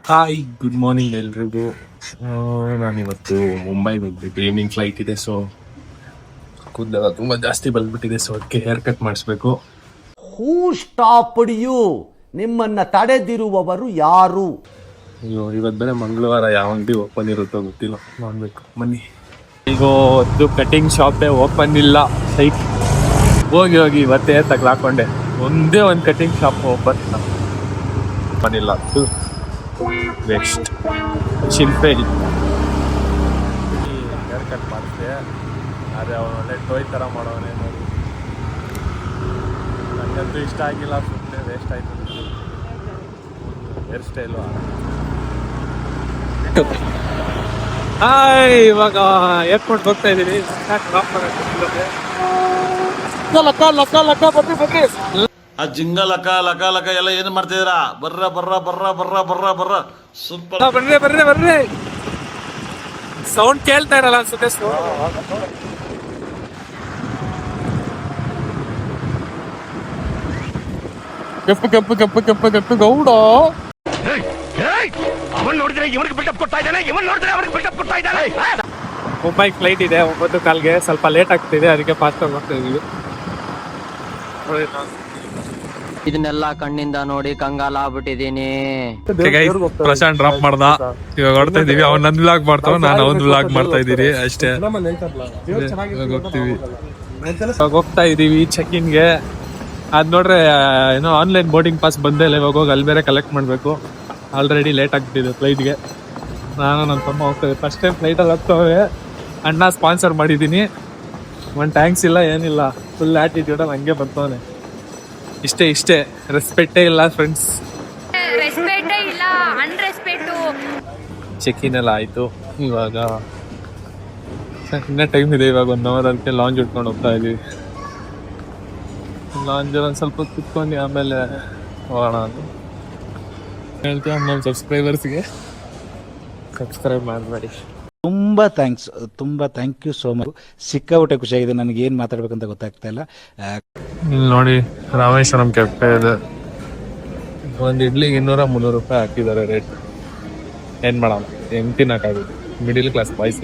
Hi good morning ಎಲ್ರಿಗೂ. ನಾನಿವತ್ತು ಮುಂಬೈಗೆ ಹೋಗ್ಬೇಕು, ಈವ್ನಿಂಗ್ ಫ್ಲೈಟ್ ಇದೆ. ಸೊ ಕೂದಲೆಲ್ಲ ತುಂಬ ಜಾಸ್ತಿ ಬಂದ್ಬಿಟ್ಟಿದೆ, ಸೊ ಅದಕ್ಕೆ ಹೇರ್ ಕಟ್ ಮಾಡಿಸ್ಬೇಕು. ಹೂ ಸ್ಟಾಪ್ಡ್ ಯು? ನಿಮ್ಮನ್ನ ತಡೆದಿರುವವರು ಯಾರು? ಅಯ್ಯೋ, ಇವತ್ತು ಬೇರೆ ಮಂಗಳವಾರ, ಯಾವ ಅಂಗಡಿ ಓಪನ್ ಇರುತ್ತೋ ಗೊತ್ತಿಲ್ಲ, ನೋಡ್ಬೇಕು. ಬನ್ನಿ. ಈಗ ಒಂದು ಕಟಿಂಗ್ ಶಾಪೇ ಓಪನ್ ಇಲ್ಲ. ಸೈಟ್ ಹೋಗಿ ಇವತ್ತೇ ತಗ್ಲಾಕೊಂಡೆ. ಒಂದೇ ಒಂದು ಕಟಿಂಗ್ ಶಾಪ್ ಓಪನ್ ಇಲ್ಲ. ವೆಸ್ಟ್ ಶಿಲ್ಪೇರಿ ಹೇರ್ ಕಟ್ ಮಾಡಿದೆ. ಅದೇ ಅವನು ಒಳ್ಳೆ ಟೋಯ್ ಥರ ಮಾಡೋವನೇ ನೋಡಿ. ನನಗಂತೂ ಇಷ್ಟ ಆಗಿಲ್ಲ, ಸುಮ್ಮನೆ ವೇಸ್ಟ್ ಆಯಿತು ಹೇರ್ ಸ್ಟೈಲು. ಹಾಯ್, ಇವಾಗ ಏರ್ಪೋರ್ಟ್ ಹೋಗ್ತಾ ಇದ್ದೀವಿ. ಆ ಜಿಂಗ ಲಕ ಲಕ ಲಕ ಎಲ್ಲ ಏನು ಮಾಡ್ತಿದ್ದೀರಾ? ಬರ್ರ ಬರ್ರ ಬರ್ರ ಬರ್ರ ಬರ್ರ ಬರ್ರ ಸೂಪರ್. ಬರ್ರಿ ಸೌಂಡ್ ಕೇಳ್ತಾ ಇರಲ್ಲ ಅನ್ಸುತ್ತೆ. ಕೆಂಪು ಕೆಂಪು ಕೆಂಪು ಕೆಂಪು ಕೆಂಪು ಗೌಡ ಅವನ್ ನೋಡಿದ್ರೆ ಇವನಿಗೆ ಬಿಲ್ಡಪ್ ಕೊಡ್ತಾ ಇದ್ದಾನೆ, ಇವನ್ ನೋಡಿದ್ರೆ ಅವನಿಗೆ ಬಿಲ್ಡಪ್ ಕೊಡ್ತಾ ಇದ್ದಾನೆ. ಮುಂಬೈ ಫ್ಲೈಟ್ ಇದೆ 9:15ಗೆ. ಸ್ವಲ್ಪ ಲೇಟ್ ಆಗ್ತಿದೆ, ಅದಕ್ಕೆ ಫಾಸ್ಟ್ ಆಗಿ ಹೋಗ್ತಾ ಇದೀವಿ. ಇದನ್ನೆಲ್ಲ ಕಣ್ಣಿಂದ ನೋಡಿ ಕಂಗಾಲ ಆಗ್ಬಿಟ್ಟಿದೀನಿ. ಪ್ರಶಾಂತ್ ಡ್ರಾಪ್ ಮಾಡ್ದ, ಇವಾಗ ಹೊಡ್ತಾ ಇದೀವಿ. ಅವ್ನು ನಂದ್ ವ್ಲಾಗ್ ಮಾಡ್ತಾವ, ನಾನು ಅವ್ನ್ ವ್ಲಾಗ್ ಮಾಡ್ತಾ ಇದೀರಿ ಅಷ್ಟೇ. ಹೋಗ್ತಾ ಇದೀವಿ ಚೆಕ್-ಇನ್ಗೆ. ಅದ್ ನೋಡ್ರೆ ಏನೋ ಆನ್ಲೈನ್ ಬೋರ್ಡಿಂಗ್ ಪಾಸ್ ಬಂದೇ ಇಲ್ಲ. ಇವಾಗ ಹೋಗಿ ಅಲ್ಲಿ ಬೇರೆ ಕಲೆಕ್ಟ್ ಮಾಡಬೇಕು. ಆಲ್ರೆಡಿ ಲೇಟ್ ಆಗ್ತಿದೆ ಫ್ಲೈಟ್ಗೆ. ನಾನು ನನ್ನ ತಮ್ಮ ಹೋಗ್ತೇವೆ. ಫಸ್ಟ್ ಟೈಮ್ ಫ್ಲೈಟಲ್ಲಿ ಹೋಗ್ತವೆ. ಅಣ್ಣ ಸ್ಪಾನ್ಸರ್ ಮಾಡಿದ್ದೀನಿ. ಒಂದು ಟ್ಯಾಂಕ್ಸ್ ಇಲ್ಲ, ಏನಿಲ್ಲ, ಫುಲ್ ಆ್ಯಟಿಟ್ಯೂಡಲ್ಲಿ ಹಂಗೆ ಬರ್ತವನೆ. ಇಷ್ಟೇ ರೆಸ್ಪೆಕ್ಟೇ ಇಲ್ಲ ಫ್ರೆಂಡ್ಸ್. ರೆಸ್ಪೆಕ್ಟೇ ಇಲ್ಲ, ಅನ್ರೆಸ್ಪೆಕ್ಟು. ಚೆಕ್-ಇನ್ ಎಲ್ಲ ಆಯಿತು. ಇವಾಗ ಇನ್ನೂ ಟೈಮ್ ಇದೆ. ಇವಾಗ 1 ಅವರ್ ಅದಕ್ಕೆ ಲಾಂಜ್ ಇಟ್ಕೊಂಡು ಹೋಗ್ತಾ ಇದ್ದೀವಿ. ಲಾಂಜಲ್ಲಿ ಒಂದು ಸ್ವಲ್ಪ ಕುತ್ಕೊಂಡು ಆಮೇಲೆ ಹೋಗೋಣ ಅಂತ ಹೇಳ್ತೀವಿ. ನಮ್ಮ ಸಬ್ಸ್ಕ್ರೈಬರ್ಸ್ಗೆ ಸಬ್ಸ್ಕ್ರೈಬ್ ಮಾಡಬೇಡಿ. ತುಂಬ ಥ್ಯಾಂಕ್ ಯು ಸೋ ಮಚ್. ಸಿಕ್ಕಾಬಿಟ್ಟೆ ಖುಷಿಯಾಗಿದೆ. ನನಗೆ ಏನು ಮಾತಾಡ್ಬೇಕಂತ ಗೊತ್ತಾಗ್ತಾ ಇಲ್ಲ. ಇಲ್ಲಿ ನೋಡಿ, ರಾಮೇಶ್ವರಂ ಕೆಫೆ ಇದೆ. ಒಂದು ಇಡ್ಲಿಗೆ 200-300 ರೂಪಾಯಿ ಹಾಕಿದ್ದಾರೆ ರೇಟ್. ಏನು ಮಾಡೋಣ, ಹೆಂಗೆ ತಿನ್ನೋಕ್ಕಾಗುತ್ತೆ? Middle class boys,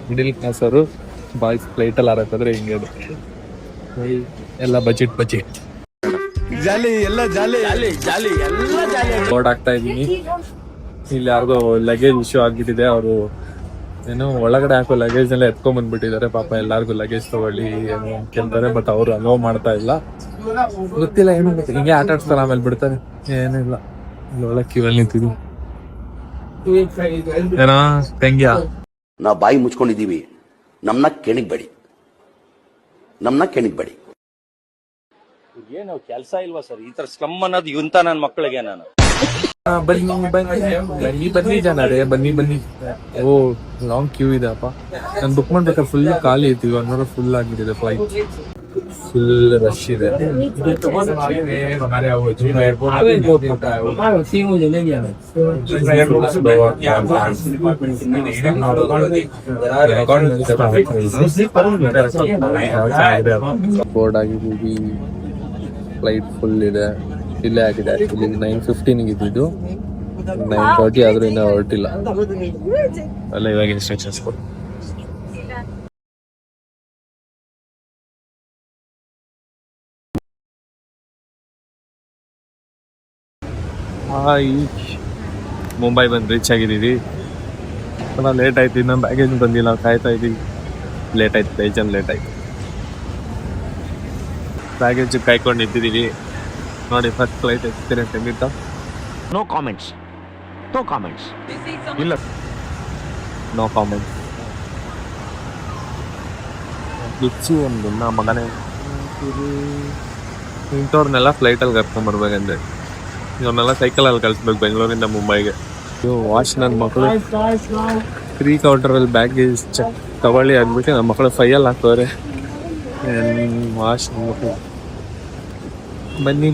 middle class ಅವರು ಬಾಯ್ಸ್ ಫ್ಲೈಟಲ್ಲಿ ಆರಕ್ಕಾದ್ರೆ ಹಿಂಗೆ ಇದೆ. ಎಲ್ಲ ಬಜೆಟ್ ಜಾಲಿ, ಎಲ್ಲ ಜಾಲಿ ಬೋರ್ಡ್ ಆಗ್ತಾ ಇದ್ದೀನಿ. ಇಲ್ಲಿ ಯಾರಿಗೋ ಲಗೇಜ್ ಇಶ್ಯೂ ಆಗಿಬಿಟ್ಟಿದೆ. ಅವರು ಏನೋ ಒಳಗಡೆ ಹಾಕೋ ಲಗೇಜ್ನೆಲ್ಲ ಎತ್ಕೊಂಡ್ಬಂದ್ಬಿಟ್ಟಿದ್ದಾರೆ. ಪಾಪ ಎಲ್ಲರಿಗೂ ಲಗೇಜ್ ತಗೊಳ್ಳಿ ಏನೋ ಕೇಳ್ತಾರೆ, ಬಟ್ ಅವರು ಅಲೋ ಮಾಡ್ತಾ ಇಲ್ಲ. ಗೊತ್ತಿಲ್ಲ ಏನು, ಹಿಂಗೆ ಆಟ ಆಡ್ಸ್ತಾರೆ, ಆಮೇಲೆ ಬಿಡ್ತಾರೆ. ಏನಿಲ್ಲ, ಇಲ್ಲಿ ಒಳಗೆ ಕ್ಯೂವಲ್ಲಿ ನಿಂತಿದ್ವಿ. ಏನೋ ತೆಂಗ್ಯಾ, ನಾವು ಬಾಯಿ ಮುಚ್ಕೊಂಡಿದ್ದೀವಿ, ನಮ್ಮನ್ನ ಕೆಣಿಗ್ಬೇಡಿ. ಏನು ಕೆಲಸ ಇಲ್ವಾ ಸರ್? ಈ ತರ ಸ್ಲಮ್ ಅನ್ನೋದು ಇಂತ ನನ್ನ ಮಕ್ಕಳಿಗೆ ನಾನು ಬನ್ನಿ ಜನರೇ, ಬನ್ನಿ. ಓ, ಲಾಂಗ್ ಕ್ಯೂ ಇದೆ ಅಪ್ಪ. ನಾನು ಬುಕ್ ಮಾಡ್ಬೇಕಾದ್ರೆ ಫುಲ್ ಖಾಲಿ ಇತ್ತು. 1 ಅವರ್ ಫುಲ್ ಆಗಿಬಿಟ್ಟಿದೆ ಫ್ಲೈಟ್. ಫುಲ್ ರಶ್ ಇದೆ. ಬೋರ್ಡ್ ಆಗಿದ್ದೀವಿ. ಫ್ಲೈಟ್ ಫುಲ್ ಇದೆ. ಇಲ್ಲೇ ಆಗಿದೆ. ಆ್ಯಕ್ಚುಲಿ 9:15 ಇದ್ದಿದ್ದು, 9:30 ಆದರೂ ಇನ್ನೂ ಹೊರಟಿಲ್ಲ. ಅಲ್ಲ, ಇವಾಗ ಇನ್ಸ್ಟ್ರಕ್ಷನ್ಸ್ ಕೊಡು. ಮುಂಬೈ ಬಂದು ರೀಚ್ ಆಗಿದ್ದೀವಿ. ಲೇಟ್ ಆಯ್ತು, ಇನ್ನೂ ಬ್ಯಾಗೇಜ್ ಬಂದಿಲ್ಲ, ಕಾಯ್ತಾ ಇದ್ದೀವಿ. ಲೇಟ್ ಆಯ್ತು, ಬೇಜಾನ್ ಲೇಟ್ ಆಯ್ತು. ಬ್ಯಾಗೇಜ್ ಕಾಯ್ಕೊಂಡು ನಿಂತಿದ್ದೀವಿ ನೋಡಿ. ಫಸ್ಟ್ ಫ್ಲೈಟ್ ಎಕ್ಸ್ಪೀರಿಯನ್ಸ್ ಹೆಂಗಿತ್ತು? ನೋ ಕಾಮೆಂಟ್ಸ್ ಇಲ್ಲ, ನೋ ಕಾಮೆಂಟ್ಸ್. ಬಿಚ್ಚಿ ಒಂದು ಮಗನೇ. ಇಂಥವ್ರನ್ನೆಲ್ಲ ಫ್ಲೈಟಲ್ಲಿ ಕರ್ಕೊಂಬರ್ಬೇಕಂದ್ರೆ ಇವನ್ನೆಲ್ಲ ಸೈಕಲಲ್ಲಿ ಕಳಿಸ್ಬೇಕು ಬೆಂಗಳೂರಿಂದ ಮುಂಬೈಗೆ. ವಾಶ್ ನನ್ನ ಮಕ್ಕಳು 3 ಕೌಂಟರಲ್ಲಿ ಬ್ಯಾಗೇಜ್ ಚೆಕ್ ತಗೊಳ್ಳಿ ಅಂದ್ಬಿಟ್ಟು ನಮ್ಮ ಮಕ್ಕಳು 5ಅಲ್ಲಿ ಹಾಕೋರೆ. ವಾಶ್ ಮಕ್ಕಳು ಬನ್ನಿ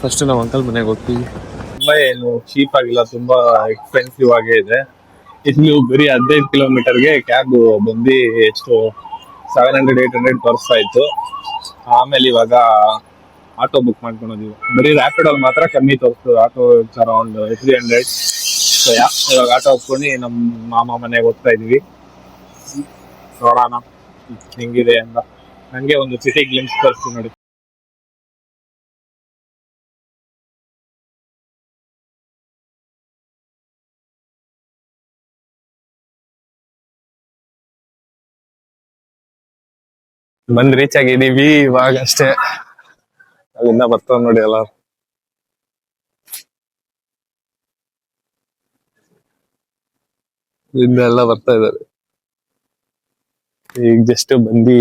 ಫಸ್ಟ್ ನಾವು ಅಂಕಲ್ ಮನೆಗೆ ಹೋಗ್ತೀವಿ. ತುಂಬ ಏನು ಚೀಪ್ ಆಗಿಲ್ಲ, ತುಂಬ ಎಕ್ಸ್ಪೆನ್ಸಿವ್ ಆಗೇ ಇದೆ. ಇಲ್ಲಿ ಬರೀ 15 ಕಿಲೋಮೀಟರ್ಗೆ ಕ್ಯಾಬ್ ಬಂದು ಎಷ್ಟು 700-800 ತೋರಿಸ್ತಾ ಇತ್ತು. ಆಮೇಲೆ ಇವಾಗ ಆಟೋ ಬುಕ್ ಮಾಡ್ಕೊಂಡಿದೀವಿ. ಬರೀ ರ್ಯಾಪಿಡ್ ಅಲ್ಲಿ ಮಾತ್ರ ಕಮ್ಮಿ ತೋರಿಸ್ತದೆ. Auto around 300. ಇವಾಗ ಆಟೋ ಹಾಕೊಂಡು ನಮ್ಮ ಮಾಮ ಮನೆಗೆ ಹೋಗ್ತಾ ಇದೀವಿ. ನೋಡೋಣ ಹೆಂಗಿದೆ ಅಂತ. ನಂಗೆ ಒಂದು ಸಿಟಿ ಗ್ಲಿಮ್ಸ್ ತೋರಿಸ್ತೀನಿ ನೋಡಿ. ಬಂದ್ ರೀಚ್ ಆಗಿದೀವಿ ಇವಾಗ ಅಷ್ಟೇ. ಅಲ್ಲಿಂದ ಬರ್ತಾವ ನೋಡಿ ಎಲ್ಲ. ಇಲ್ಲಿಂದ ಎಲ್ಲ ಬರ್ತಾ ಇದಾರೆ. ಈಗ ಜಸ್ಟ್ ಬಂದಿ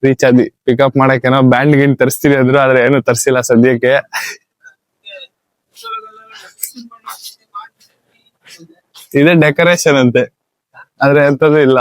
ರೀಚ್ ಆದ್ವಿ. ಪಿಕಪ್ ಮಾಡಕ್ ಏನೋ ಬ್ಯಾಂಡ್ ಗಿಂಡ್ ತರಿಸ್ತೀವಿ ಅಂದ್ರು, ಆದ್ರೆ ಏನು ತರ್ಸಿಲ್ಲ ಸದ್ಯಕ್ಕೆ. ಇದೇ ಡೆಕೋರೇಷನ್ ಅಂತೆ, ಆದ್ರೆ ಎಂತದೂ ಇಲ್ಲ.